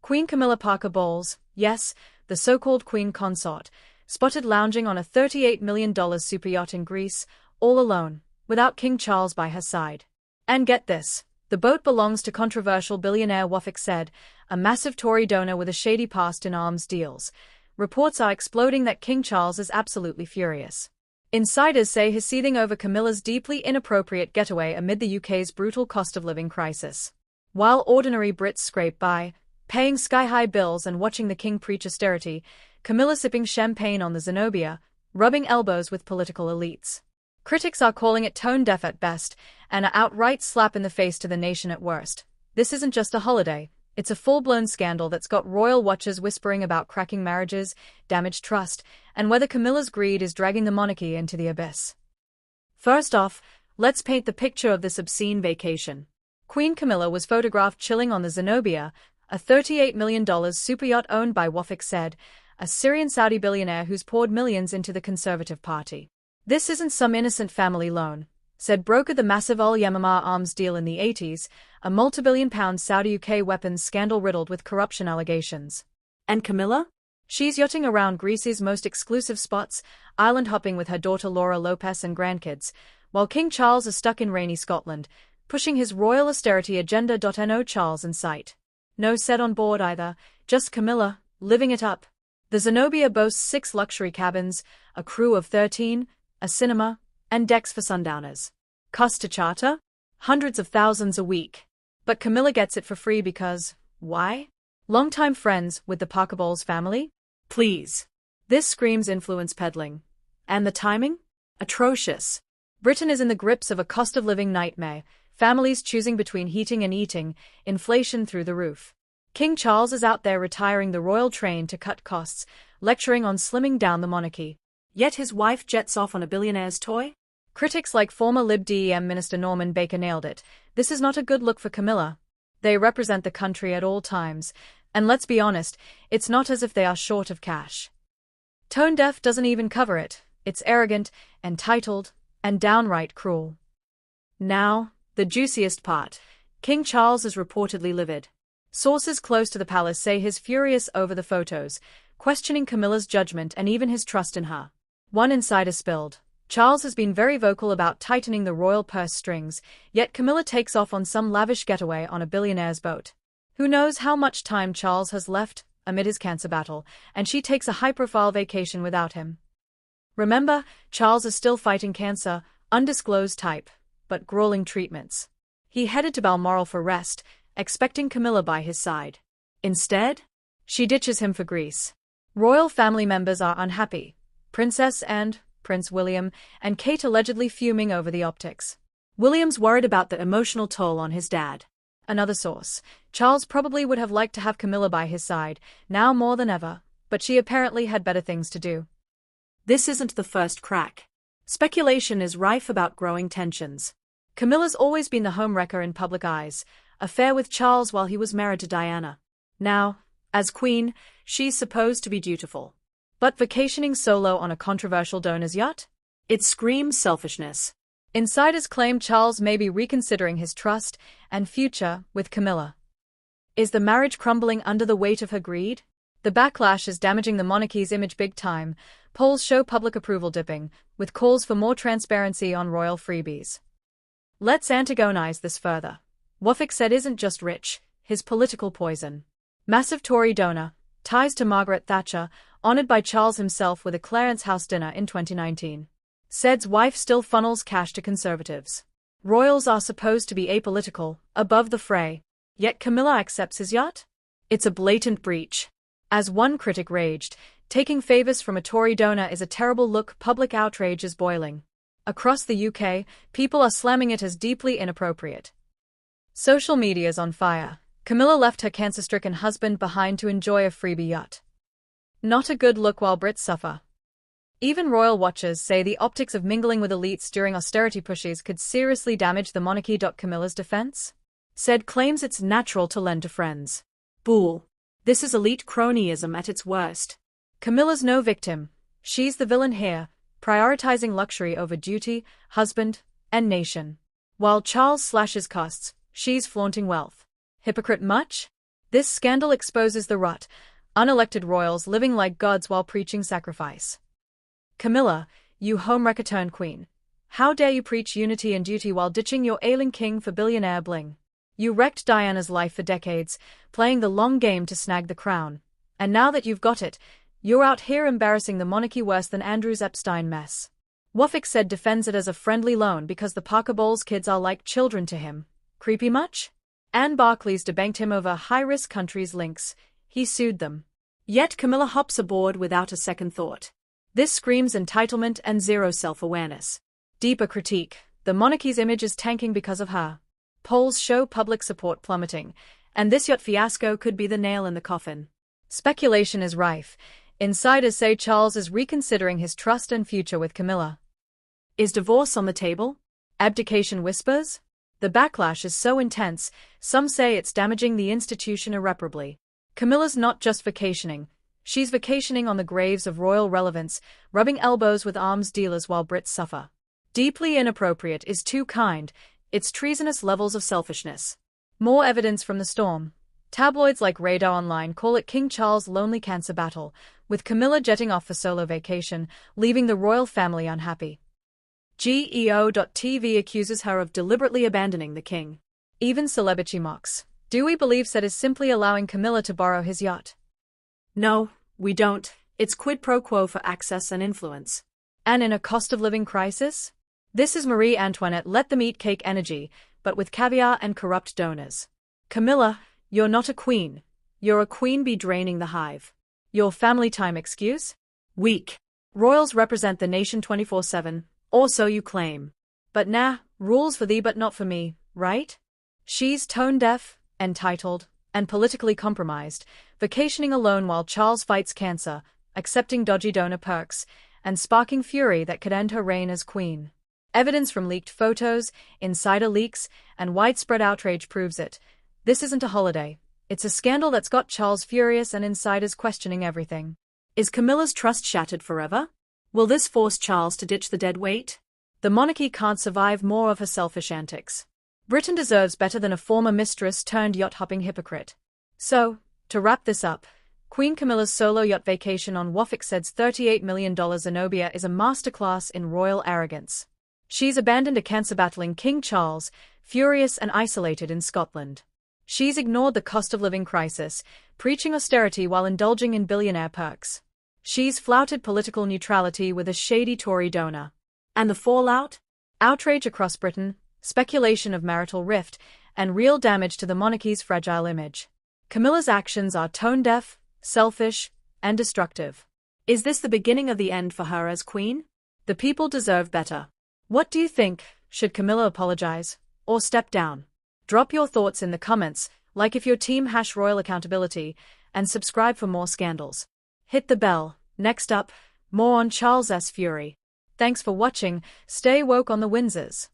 Queen Camilla Parker Bowles, yes, the so-called Queen Consort, spotted lounging on a $38 million super yacht in Greece, all alone, without King Charles by her side. And get this, the boat belongs to controversial billionaire Wafic Saïd, a massive Tory donor with a shady past in arms deals. Reports are exploding that King Charles is absolutely furious. Insiders say he's seething over Camilla's deeply inappropriate getaway amid the UK's brutal cost-of-living crisis. While ordinary Brits scrape by, paying sky-high bills and watching the king preach austerity, Camilla sipping champagne on the Zenobia, rubbing elbows with political elites. Critics are calling it tone-deaf at best, and an outright slap in the face to the nation at worst. This isn't just a holiday, it's a full-blown scandal that's got royal watchers whispering about cracking marriages, damaged trust, and whether Camilla's greed is dragging the monarchy into the abyss. First off, let's paint the picture of this obscene vacation. Queen Camilla was photographed chilling on the Zenobia, a $38 million superyacht owned by Wafic Saïd, a Syrian Saudi billionaire who's poured millions into the Conservative Party. This isn't some innocent family loan, said brokered the massive Al-Yamamah arms deal in the 80s, a multi-billion-pound Saudi-UK weapons scandal riddled with corruption allegations. And Camilla? She's yachting around Greece's most exclusive spots, island-hopping with her daughter Laura Lopez and grandkids, while King Charles is stuck in rainy Scotland, pushing his royal austerity agenda. No Charles in sight. No set on board either, just Camilla, living it up. The Zenobia boasts 6 luxury cabins, a crew of 13, a cinema, and decks for sundowners. Cost to charter? Hundreds of thousands a week. But Camilla gets it for free because, why? Longtime friends with the Parker Bowles family? Please. This screams influence peddling. And the timing? Atrocious. Britain is in the grips of a cost-of-living nightmare, families choosing between heating and eating, inflation through the roof. King Charles is out there retiring the royal train to cut costs, lecturing on slimming down the monarchy. Yet his wife jets off on a billionaire's toy? Critics like former Lib Dem Minister Norman Baker nailed it. This is not a good look for Camilla. They represent the country at all times, and let's be honest, it's not as if they are short of cash. Tone Deaf doesn't even cover it. It's arrogant, entitled, and downright cruel. Now, the juiciest part. King Charles is reportedly livid. Sources close to the palace say he's furious over the photos, questioning Camilla's judgment and even his trust in her. One insider spilled. Charles has been very vocal about tightening the royal purse strings, yet Camilla takes off on some lavish getaway on a billionaire's boat. Who knows how much time Charles has left amid his cancer battle, and she takes a high-profile vacation without him. Remember, Charles is still fighting cancer, undisclosed type, but grueling treatments. He headed to Balmoral for rest, expecting Camilla by his side. Instead, she ditches him for Greece. Royal family members are unhappy. Princess and Prince William and Kate allegedly fuming over the optics. William's worried about the emotional toll on his dad. Another source. Charles probably would have liked to have Camilla by his side, now more than ever, but she apparently had better things to do. This isn't the first crack. Speculation is rife about growing tensions. Camilla's always been the homewrecker in public eyes, affair with Charles while he was married to Diana. Now, as queen, she's supposed to be dutiful. But vacationing solo on a controversial donor's yacht? It screams selfishness. Insiders claim Charles may be reconsidering his trust and future with Camilla. Is the marriage crumbling under the weight of her greed? The backlash is damaging the monarchy's image big time. Polls show public approval dipping, with calls for more transparency on royal freebies. Let's antagonize this further. Wafic Saïd isn't just rich, his political poison. Massive Tory donor, ties to Margaret Thatcher, honored by Charles himself with a Clarence House dinner in 2019. Said's wife still funnels cash to Conservatives. Royals are supposed to be apolitical, above the fray. Yet Camilla accepts his yacht? It's a blatant breach. As one critic raged, taking favors from a Tory donor is a terrible look. Public outrage is boiling. Across the UK, people are slamming it as deeply inappropriate. Social media's on fire. Camilla left her cancer-stricken husband behind to enjoy a freebie yacht. Not a good look while Brits suffer. Even royal watchers say the optics of mingling with elites during austerity pushes could seriously damage the monarchy. Camilla's defense? Said claims it's natural to lend to friends. Bull. This is elite cronyism at its worst. Camilla's no victim. She's the villain here, prioritizing luxury over duty, husband, and nation. While Charles slashes costs, she's flaunting wealth. Hypocrite much? This scandal exposes the rut, unelected royals living like gods while preaching sacrifice. Camilla, you homewrecker turned queen. How dare you preach unity and duty while ditching your ailing king for billionaire bling? You wrecked Diana's life for decades, playing the long game to snag the crown. And now that you've got it, you're out here embarrassing the monarchy worse than Andrew's Epstein mess. Wafic Saïd defends it as a friendly loan because the Parker Bowles kids are like children to him. Creepy much? Anne Barclays debanked him over high-risk countries links. He sued them. Yet Camilla hops aboard without a second thought. This screams entitlement and zero self-awareness. Deeper critique, the monarchy's image is tanking because of her. Polls show public support plummeting, and this yacht fiasco could be the nail in the coffin. Speculation is rife. Insiders say Charles is reconsidering his trust and future with Camilla. Is divorce on the table? Abdication whispers? The backlash is so intense, some say it's damaging the institution irreparably. Camilla's not just vacationing. She's vacationing on the graves of royal relevance, rubbing elbows with arms dealers while Brits suffer. Deeply inappropriate is too kind, it's treasonous levels of selfishness. More evidence from the storm. Tabloids like Radar Online call it King Charles' lonely cancer battle, with Camilla jetting off for solo vacation, leaving the royal family unhappy. GEO.TV accuses her of deliberately abandoning the king. Even celebrity mocks. Do we believe Saïd is simply allowing Camilla to borrow his yacht? No, we don't. It's quid pro quo for access and influence. And in a cost-of-living crisis? This is Marie Antoinette let them eat cake energy, but with caviar and corrupt donors. Camilla, you're not a queen. You're a queen bee draining the hive. Your family time excuse? Weak. Royals represent the nation 24/7, or so you claim. But nah, rules for thee but not for me, right? She's tone-deaf, entitled, and politically compromised, vacationing alone while Charles fights cancer, accepting dodgy donor perks, and sparking fury that could end her reign as queen. Evidence from leaked photos, insider leaks, and widespread outrage proves it. This isn't a holiday. It's a scandal that's got Charles furious and insiders questioning everything. Is Camilla's trust shattered forever? Will this force Charles to ditch the dead weight? The monarchy can't survive more of her selfish antics. Britain deserves better than a former mistress turned yacht-hopping hypocrite. So, to wrap this up, Queen Camilla's solo yacht vacation on Wafic Saïd's $38 million Zenobia is a masterclass in royal arrogance. She's abandoned a cancer-battling King Charles, furious and isolated in Scotland. She's ignored the cost-of-living crisis, preaching austerity while indulging in billionaire perks. She's flouted political neutrality with a shady Tory donor. And the fallout? Outrage across Britain, speculation of marital rift, and real damage to the monarchy's fragile image. Camilla's actions are tone-deaf, selfish, and destructive. Is this the beginning of the end for her as queen? The people deserve better. What do you think? Should Camilla apologize, or step down? Drop your thoughts in the comments, like if your team #royal accountability, and subscribe for more scandals. Hit the bell. Next up, more on Charles S. Fury. Thanks for watching, stay woke on the Windsors.